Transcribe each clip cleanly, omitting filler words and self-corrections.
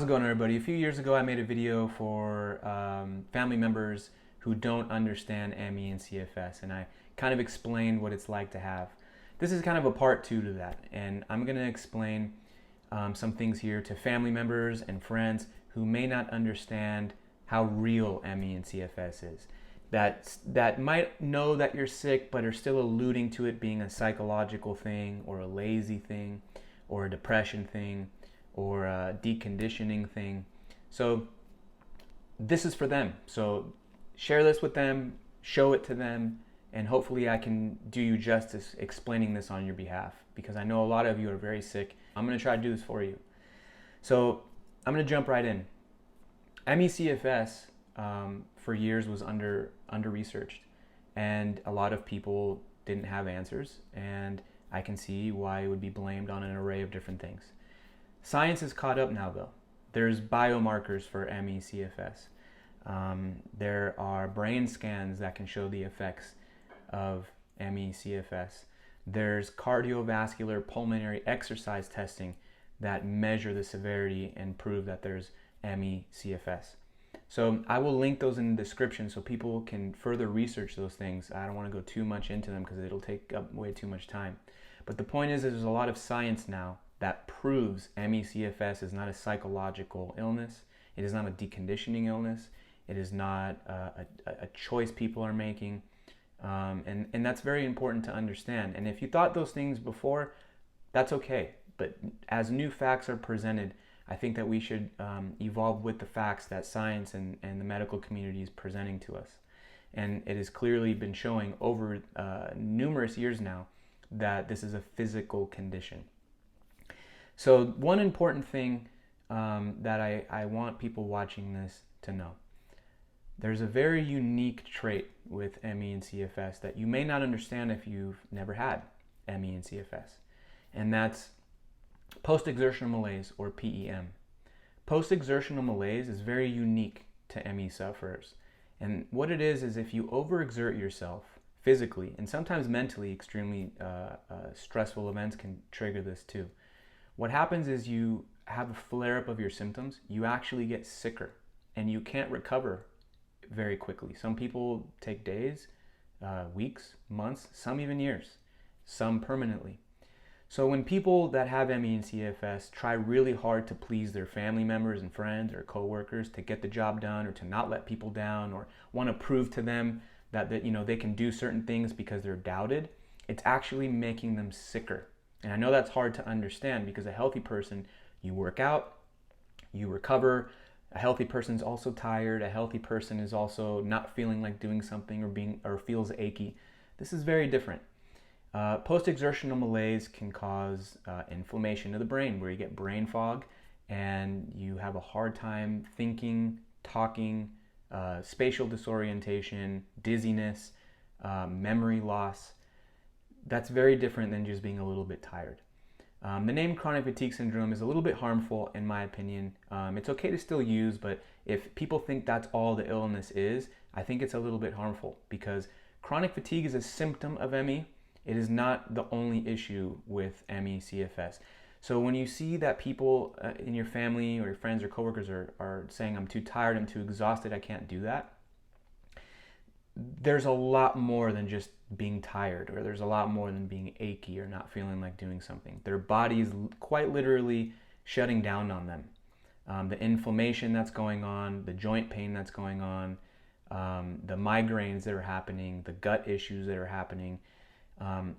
How's it going, everybody? A few years ago I made a video for family members who don't understand ME and CFS, and I kind of explained what it's like to have. This is kind of a part two to that, and I'm going to explain some things here to family members and friends who may not understand how real ME and CFS is. That might know that you're sick but are still alluding to it being a psychological thing or a lazy thing or a depression thing or a deconditioning thing. So this is for them. So share this with them, show it to them, and hopefully I can do you justice explaining this on your behalf, because I know a lot of you are very sick. I'm going to try to do this for you. So I'm going to jump right in. MECFS for years was under researched, and a lot of people didn't have answers, and I can see why it would be blamed on an array of different things. Science is caught up now, though. There's biomarkers for MECFS. There are brain scans that can show the effects of MECFS. There's cardiovascular pulmonary exercise testing that measure the severity and prove that there's MECFS. So I will link those in the description so people can further research those things. I don't want to go too much into them because it'll take up way too much time. But the point is there's a lot of science now that proves MECFS is not a psychological illness. It is not a deconditioning illness. It is not a choice people are making. And that's very important to understand. And if you thought those things before, that's okay. But as new facts are presented, I think that we should evolve with the facts that science and the medical community is presenting to us. And it has clearly been showing over numerous years now that this is a physical condition. So one important thing that I want people watching this to know. There's a very unique trait with ME and CFS that you may not understand if you've never had ME and CFS. And that's post-exertional malaise, or PEM. Post-exertional malaise is very unique to ME sufferers. And what it is if you overexert yourself physically and sometimes mentally, extremely stressful events can trigger this too. What happens is you have a flare-up of your symptoms, you actually get sicker, and you can't recover very quickly. Some people take days, weeks, months, some even years, some permanently. So when people that have ME and CFS try really hard to please their family members and friends or coworkers to get the job done or to not let people down or want to prove to them that they can do certain things because they're doubted, it's actually making them sicker. And I know that's hard to understand because a healthy person, you work out, you recover. A healthy person is also tired. A healthy person is also not feeling like doing something or feels achy. This is very different. Post-exertional malaise can cause inflammation of the brain, where you get brain fog and you have a hard time thinking, talking, spatial disorientation, dizziness, memory loss. That's very different than just being a little bit tired. The name chronic fatigue syndrome is a little bit harmful in my opinion. It's okay to still use, but if people think that's all the illness is, I think it's a little bit harmful because chronic fatigue is a symptom of ME. It is not the only issue with ME/CFS. So when you see that people in your family or your friends or coworkers are saying, I'm too tired, I'm too exhausted, I can't do that, there's a lot more than just being tired, or there's a lot more than being achy or not feeling like doing something. Their body is quite literally shutting down on them. The inflammation that's going on, the joint pain that's going on, the migraines that are happening, the gut issues that are happening.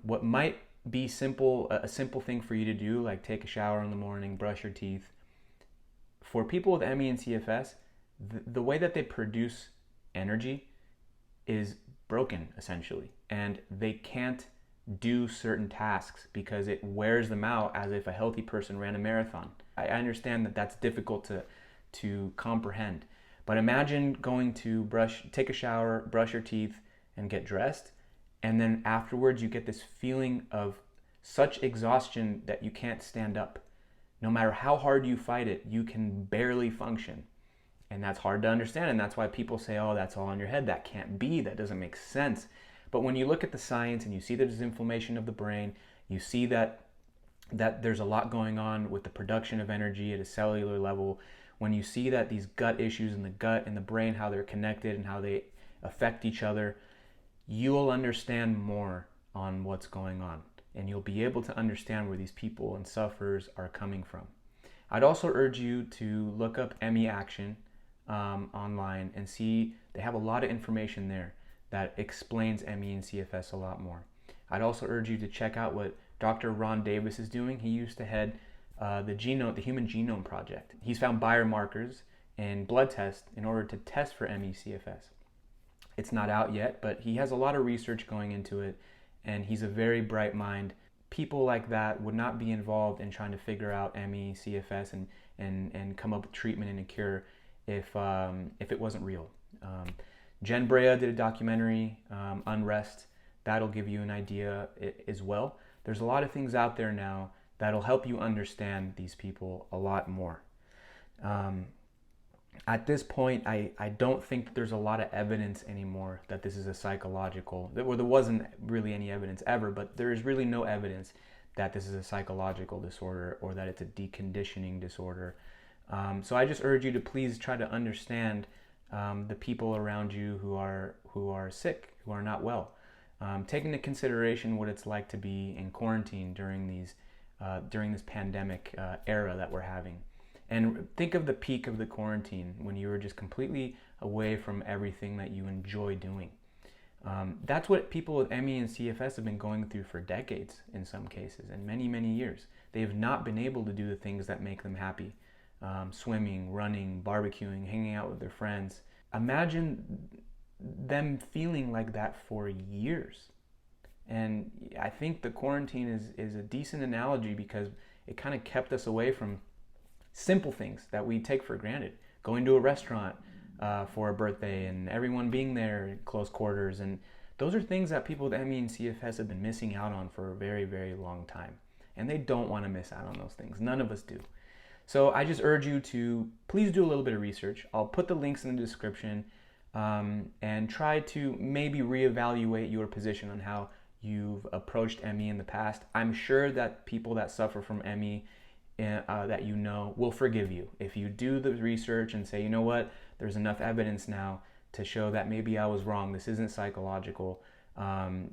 What might be a simple thing for you to do, like take a shower in the morning, brush your teeth. For people with ME and CFS, the way that they produce energy is broken essentially, and they can't do certain tasks because it wears them out as if a healthy person ran a marathon. I understand that that's difficult to comprehend, but imagine going to take a shower, brush your teeth, and get dressed, and then afterwards you get this feeling of such exhaustion that you can't stand up. No matter how hard you fight it, you can barely function. And that's hard to understand, and that's why people say, oh, that's all in your head. That can't be, that doesn't make sense. But when you look at the science and you see that there's inflammation of the brain, you see that there's a lot going on with the production of energy at a cellular level. when you see that these gut issues in the gut and the brain, how they're connected and how they affect each other, you'll understand more on what's going on, and you'll be able to understand where these people and sufferers are coming from. I'd also urge you to look up ME Action online and see they have a lot of information there that explains ME and CFS a lot more. I'd also urge you to check out what Dr. Ron Davis is doing. He used to head the Human Genome Project. He's found biomarkers and blood tests in order to test for ME CFS. It's not out yet, but he has a lot of research going into it, and he's a very bright mind. People like that would not be involved in trying to figure out ME, CFS, and come up with treatment and a cure if it wasn't real. Jen Brea did a documentary, Unrest. That'll give you an idea as well. There's a lot of things out there now that'll help you understand these people a lot more. At this point, I don't think that there's a lot of evidence anymore that this is a psychological, or there wasn't really any evidence ever, but there is really no evidence that this is a psychological disorder or that it's a deconditioning disorder. So I just urge you to please try to understand the people around you who are sick, who are not well. Take into consideration what it's like to be in quarantine during this pandemic era that we're having. And think of the peak of the quarantine when you were just completely away from everything that you enjoy doing. That's what people with ME and CFS have been going through for decades in some cases, and many, many years. They have not been able to do the things that make them happy. Swimming, running, barbecuing, hanging out with their friends. Imagine them feeling like that for years. And I think the quarantine is a decent analogy because it kind of kept us away from simple things that we take for granted. Going to a restaurant for a birthday and everyone being there in close quarters. And those are things that people with ME and CFS have been missing out on for a very, very long time. And they don't want to miss out on those things. None of us do. So I just urge you to please do a little bit of research. I'll put the links in the description and try to maybe reevaluate your position on how you've approached ME in the past. I'm sure that people that suffer from ME that you know will forgive you if you do the research and say, you know what, there's enough evidence now to show that maybe I was wrong. This isn't psychological.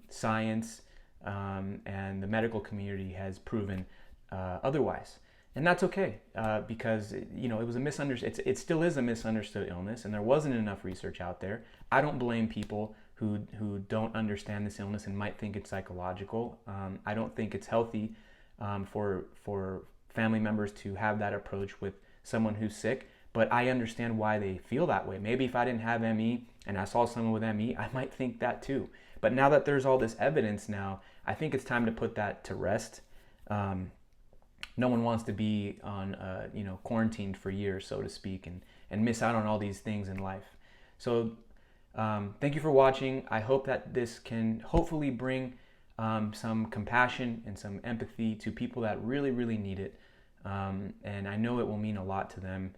Science and the medical community has proven otherwise. And that's okay because it was a misunderstood. It still is a misunderstood illness, and there wasn't enough research out there. I don't blame people who don't understand this illness and might think it's psychological. I don't think it's healthy for family members to have that approach with someone who's sick. But I understand why they feel that way. Maybe if I didn't have ME and I saw someone with ME, I might think that too. But now that there's all this evidence now, I think it's time to put that to rest. No one wants to be on, quarantined for years, so to speak, and miss out on all these things in life. So thank you for watching. I hope that this can hopefully bring some compassion and some empathy to people that really, really need it. And I know it will mean a lot to them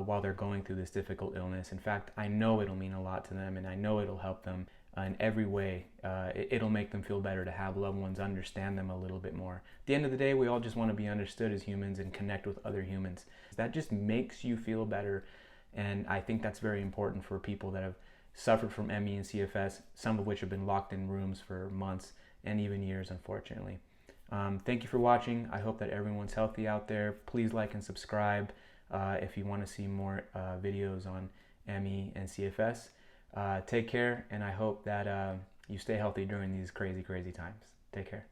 while they're going through this difficult illness. In fact, I know it'll mean a lot to them, and I know it'll help them in every way. It'll make them feel better to have loved ones understand them a little bit more. At the end of the day, we all just want to be understood as humans and connect with other humans. That just makes you feel better, and I think that's very important for people that have suffered from ME and CFS, some of which have been locked in rooms for months and even years, unfortunately. Thank you for watching. I hope that everyone's healthy out there. Please like and subscribe if you want to see more videos on ME and CFS. Take care, and I hope that you stay healthy during these crazy, crazy times. Take care.